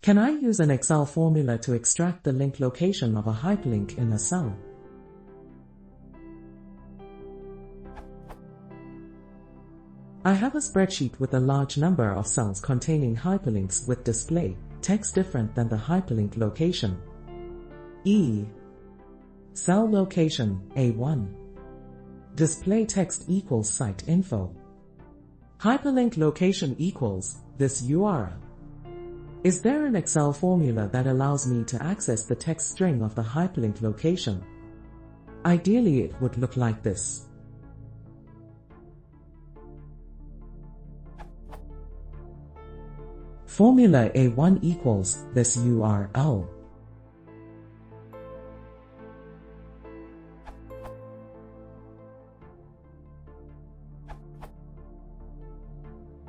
Can I use an Excel formula to extract the link location of a hyperlink in a cell? I have a spreadsheet with a large number of cells containing hyperlinks with display text different than the hyperlink location. Cell location A1. Display text equals site info. Hyperlink location equals this URL. Is there an Excel formula that allows me to access the text string of the hyperlink location? Ideally, it would look like this. Formula A1 equals this URL.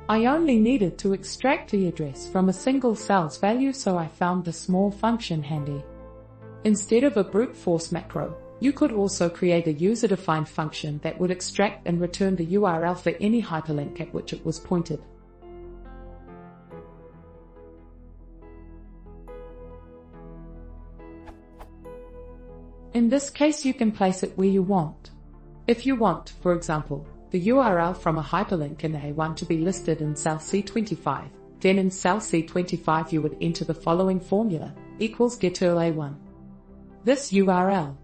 I only needed to extract the address from a single cell's value, so I found the small function handy. Instead of a brute force macro, you could also create a user-defined function that would extract and return the URL for any hyperlink at which it was pointed. In this case, you can place it where you want. If you want, for example, the URL from a hyperlink in A1 to be listed in cell C25, then in cell C25 you would enter the following formula, equals geturl A1. This URL.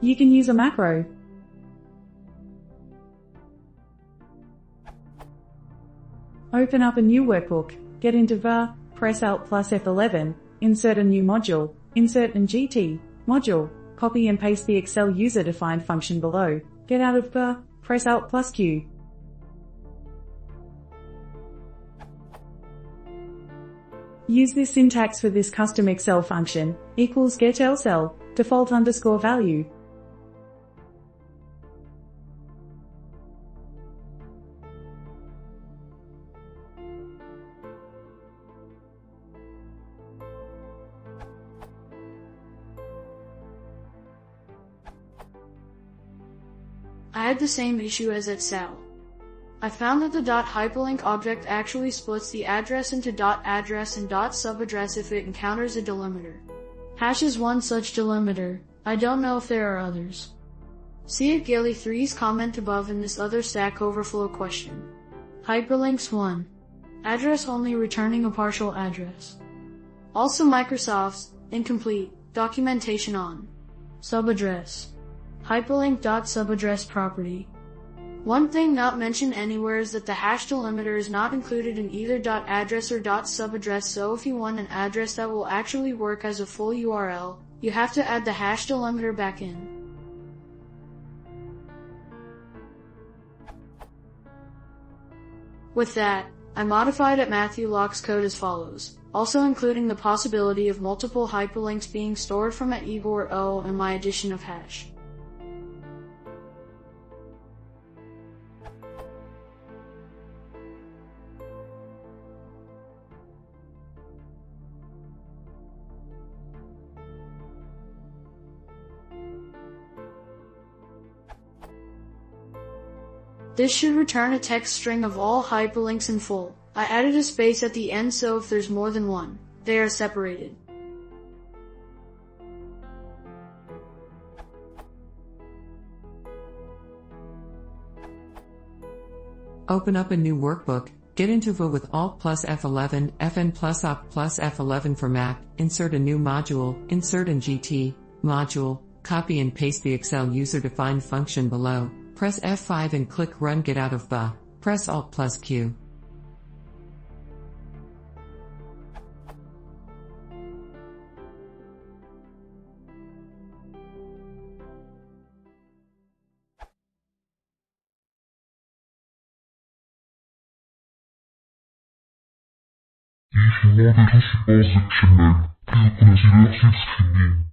You can use a macro. Open up a new workbook, get into var, press Alt plus F11, insert a new module, insert an GT module, copy and paste the Excel user-defined function below, get out of var, press Alt plus Q. Use this syntax for this custom Excel function, equals getLCell, default _ value. I had the same issue as at cell. I found that the .hyperlink object actually splits the address into .address and .subaddress if it encounters a delimiter. Hash is one such delimiter. I don't know if there are others. See at Gaily3's comment above in this other Stack Overflow question. Hyperlinks 1. Address only returning a partial address. Also Microsoft's, incomplete, documentation on subaddress. Hyperlink.subaddress property. One thing not mentioned anywhere is that the hash delimiter is not included in either .address or .subaddress, so if you want an address that will actually work as a full URL, you have to add the hash delimiter back in. With that, I modified at Matthew Locke's code as follows, also including the possibility of multiple hyperlinks being stored from at Igor O and my addition of hash. This should return a text string of all hyperlinks in full. I added a space at the end so if there's more than one, they are separated. Open up a new workbook, get into VA with Alt plus F11, Fn plus Op plus F11 for Mac, insert a new module, insert an GT module, copy and paste the Excel user-defined function below. Press F5 and click Run. Get out of VA. Press Alt plus Q. Jeśli mogę, to się pozycję, tylko na zjadł z